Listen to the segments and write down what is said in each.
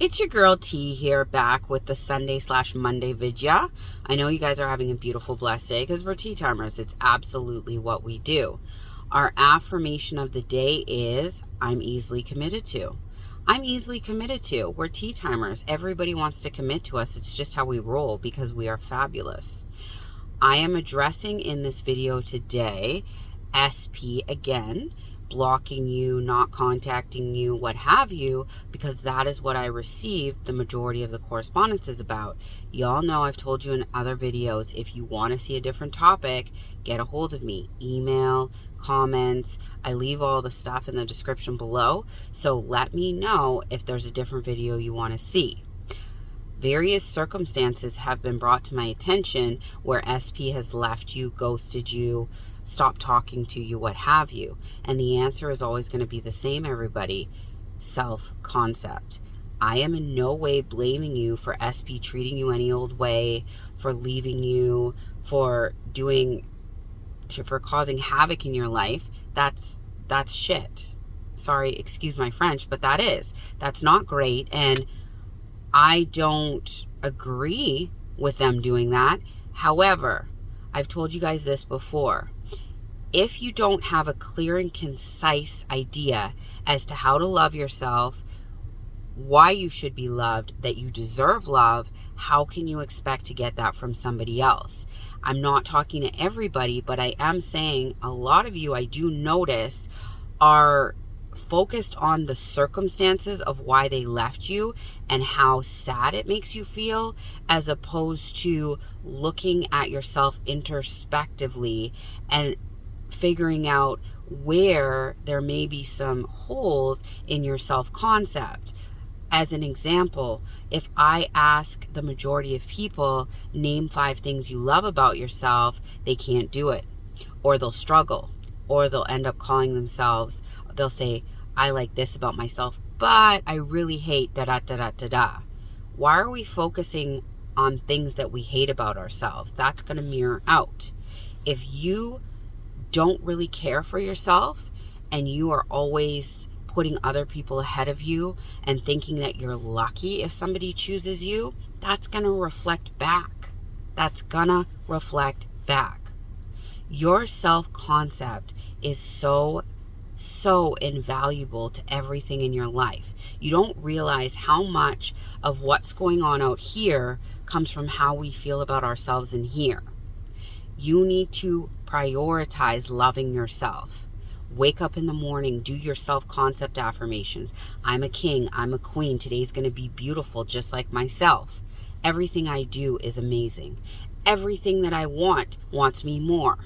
It's your girl T here, back with the Sunday/Monday vidya. I know you guys are having a beautiful, blessed day because we're tea timers. It's absolutely what we do. Our affirmation of the day is, I'm easily committed to. I'm easily committed to. We're tea timers. Everybody wants to commit to us. It's just how we roll because we are fabulous. I am addressing in this video today SP again, blocking you, not contacting you, what have you, because that is what I received the majority of the correspondences about. Y'all know I've told you in other videos, if you want to see a different topic, get a hold of me. Email, comments, I leave all the stuff in the description below, so let me know if there's a different video you want to see. Various circumstances have been brought to my attention where SP has left you, ghosted you, stopped talking to you, what have you. And the answer is always going to be the same, everybody. Self-concept. I am in no way blaming you for SP treating you any old way, for leaving you, for causing havoc in your life. That's shit. Sorry, excuse my French, but that's not great. And I don't agree with them doing that. However, I've told you guys this before. If you don't have a clear and concise idea as to how to love yourself, why you should be loved, that you deserve love, how can you expect to get that from somebody else? I'm not talking to everybody, but I am saying a lot of you, I do notice, are focused on the circumstances of why they left you and how sad it makes you feel, as opposed to looking at yourself introspectively and figuring out where there may be some holes in your self-concept. As an example, if I ask the majority of people, name 5 things you love about yourself, they can't do it, or they'll struggle, or they'll end up calling themselves, they'll say, I like this about myself, but I really hate da da da da da da. Why are we focusing on things that we hate about ourselves? That's going to mirror out. If you don't really care for yourself and you are always putting other people ahead of you and thinking that you're lucky if somebody chooses you, that's going to reflect back. That's going to reflect back. Your self-concept is so invaluable to everything in your life. You don't realize how much of what's going on out here comes from how we feel about ourselves in here. You need to prioritize loving yourself. Wake up in the morning, do your self-concept affirmations. I'm a king, I'm a queen, today's going to be beautiful just like myself. Everything I do is amazing. Everything that I want wants me more.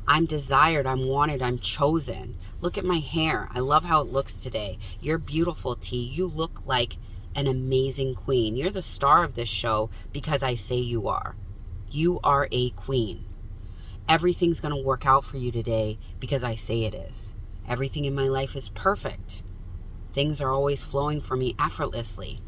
I'm desired, I'm wanted, I'm chosen. Look at my hair. I love how it looks today. You're beautiful, T. You look like an amazing queen. You're the star of this show because I say you are. You are a queen. Everything's going to work out for you today because I say it is. Everything in my life is perfect. Things are always flowing for me effortlessly.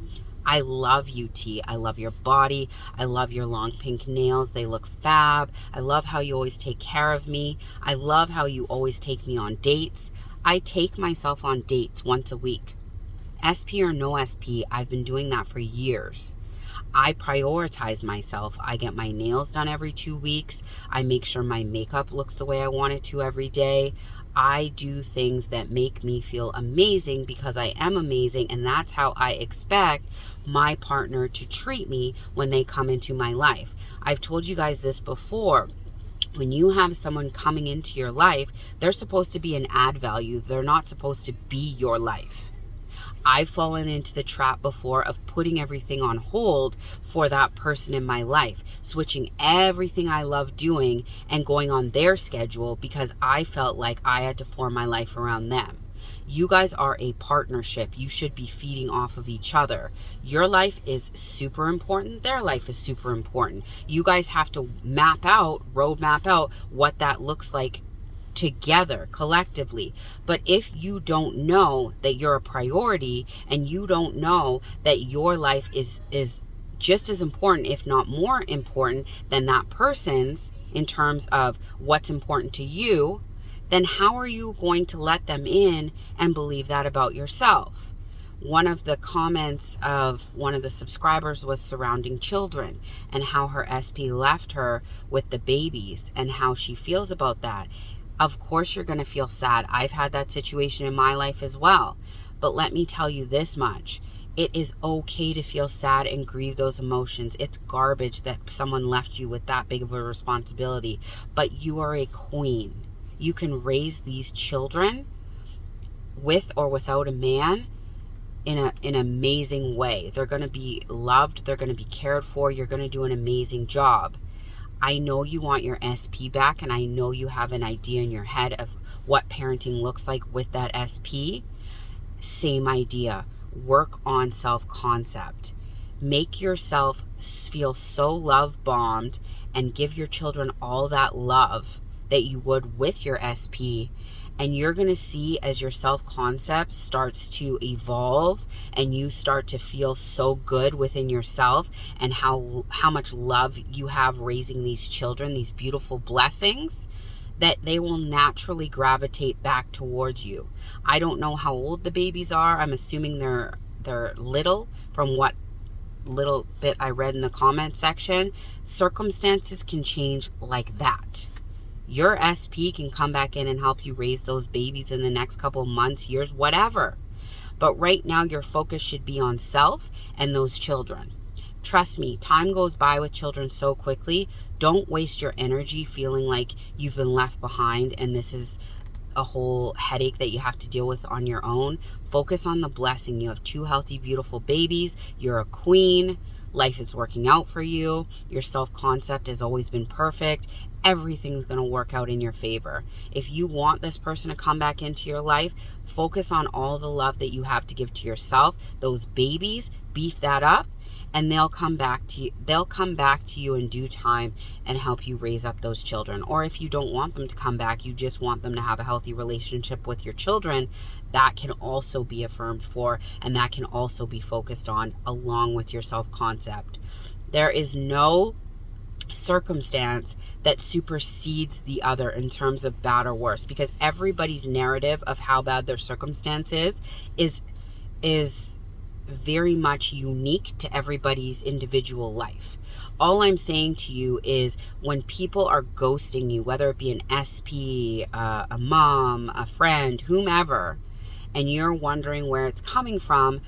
I love you, T. I love your body. I love your long pink nails. They look fab. I love how you always take care of me. I love how you always take me on dates. I take myself on dates once a week. SP or no SP, I've been doing that for years. I prioritize myself. I get my nails done every 2 weeks. I make sure my makeup looks the way I want it to every day. I do things that make me feel amazing because I am amazing, and that's how I expect my partner to treat me when they come into my life. I've told you guys this before. When you have someone coming into your life, they're supposed to be an add value. They're not supposed to be your life. I've fallen into the trap before of putting everything on hold for that person in my life, switching everything I love doing and going on their schedule because I felt like I had to form my life around them. You guys are a partnership. You should be feeding off of each other. Your life is super important. Their life is super important. You guys have to roadmap out what that looks like together, collectively. But if you don't know that you're a priority and you don't know that your life is just as important, if not more important than that person's in terms of what's important to you, then how are you going to let them in and believe that about yourself? One of the comments of one of the subscribers was surrounding children and how her SP left her with the babies and how she feels about that. Of course you're going to feel sad. I've had that situation in my life as well. But let me tell you this much. It is okay to feel sad and grieve those emotions. It's garbage that someone left you with that big of a responsibility. But you are a queen. You can raise these children with or without a man in an amazing way. They're going to be loved. They're going to be cared for. You're going to do an amazing job. I know you want your SP back, and I know you have an idea in your head of what parenting looks like with that SP. Same idea. Work on self-concept. Make yourself feel so love-bombed and give your children all that love that you would with your SP. And you're going to see as your self-concept starts to evolve and you start to feel so good within yourself and how much love you have raising these children, these beautiful blessings, that they will naturally gravitate back towards you. I don't know how old the babies are. I'm assuming they're little from what little bit I read in the comment section. Circumstances can change like that. Your SP can come back in and help you raise those babies in the next couple months, years, whatever. But right now, your focus should be on self and those children. Trust me, time goes by with children so quickly. Don't waste your energy feeling like you've been left behind and this is a whole headache that you have to deal with on your own. Focus on the blessing. You have 2 healthy, beautiful babies. You're a queen. Life is working out for you. Your self-concept has always been perfect. Everything's going to work out in your favor. If you want this person to come back into your life, focus on all the love that you have to give to yourself. Those babies, beef that up, and they'll come back to you. They'll come back to you in due time and help you raise up those children. Or if you don't want them to come back, you just want them to have a healthy relationship with your children, that can also be affirmed for, and that can also be focused on along with your self-concept. There is no circumstance that supersedes the other in terms of bad or worse, because everybody's narrative of how bad their circumstance is very much unique to everybody's individual life. All I'm saying to you is when people are ghosting you, whether it be an SP, a mom, a friend, whomever, and you're wondering where it's coming from,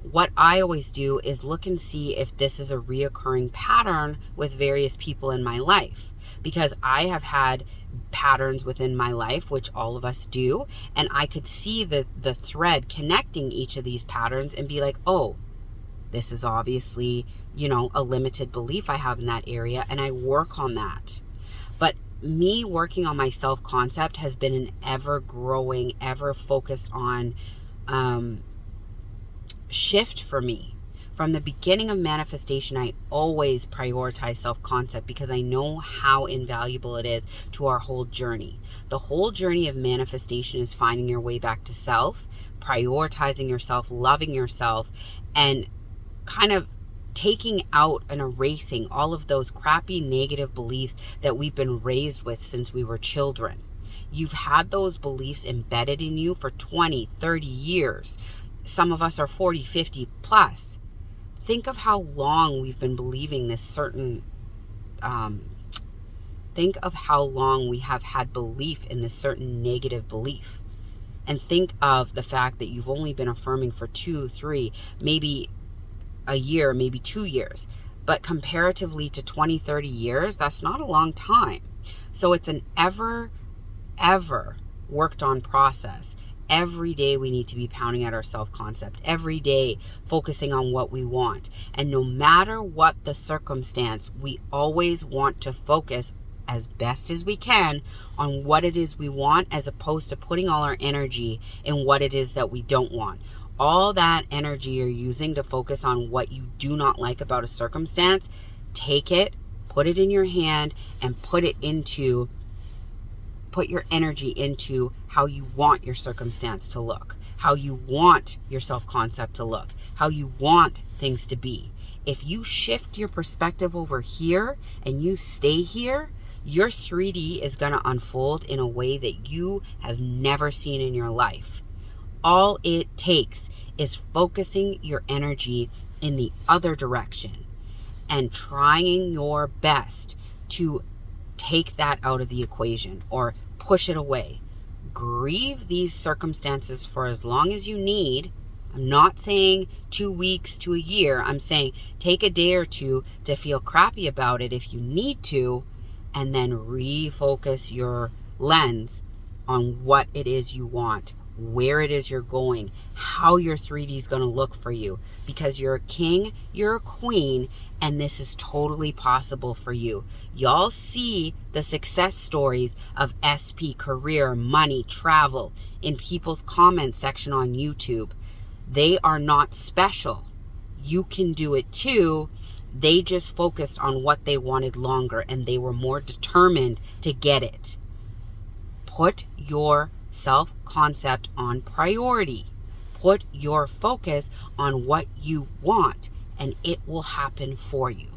what I always do is look and see if this is a reoccurring pattern with various people in my life, because I have had patterns within my life, which all of us do, and I could see the thread connecting each of these patterns and be like, oh, this is obviously, a limited belief I have in that area, and I work on that. But me working on my self-concept has been an ever-growing, ever-focused on shift for me. From the beginning of manifestation, I always prioritize self-concept because I know how invaluable it is to our whole journey. The whole journey of manifestation is finding your way back to self, prioritizing yourself, loving yourself, and kind of taking out and erasing all of those crappy negative beliefs that we've been raised with since we were children. You've had those beliefs embedded in you for 20, 30 years. Some of us are 40, 50 plus. Think of how long we've been believing this certain, think of how long we have had belief in this certain negative belief. And think of the fact that you've only been affirming for 2, 3, maybe a year, maybe 2 years. But comparatively to 20, 30 years, that's not a long time. So it's an ever worked on process. Every day we need to be pounding at our self-concept. Every day focusing on what we want. And no matter what the circumstance, we always want to focus as best as we can on what it is we want, as opposed to putting all our energy in what it is that we don't want. All that energy you're using to focus on what you do not like about a circumstance, take it, put it in your hand, and put your energy into how you want your circumstance to look, how you want your self-concept to look, how you want things to be. If you shift your perspective over here and you stay here, your 3D is going to unfold in a way that you have never seen in your life. All it takes is focusing your energy in the other direction and trying your best to take that out of the equation or push it away. Grieve these circumstances for as long as you need. I'm not saying 2 weeks to a year. I'm saying take a day or two to feel crappy about it if you need to, and then refocus your lens on what it is you want, where it is you're going, how your 3D is going to look for you. Because you're a king, you're a queen, and this is totally possible for you. Y'all see the success stories of SP, career, money, travel in people's comment section on YouTube. They are not special. You can do it too. They just focused on what they wanted longer, and they were more determined to get it. Put your self-concept on priority. Put your focus on what you want, and it will happen for you.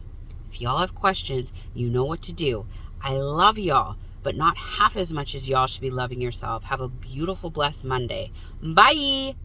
If y'all have questions, you know what to do. I love y'all, but not half as much as y'all should be loving yourself. Have a beautiful, blessed Monday. Bye.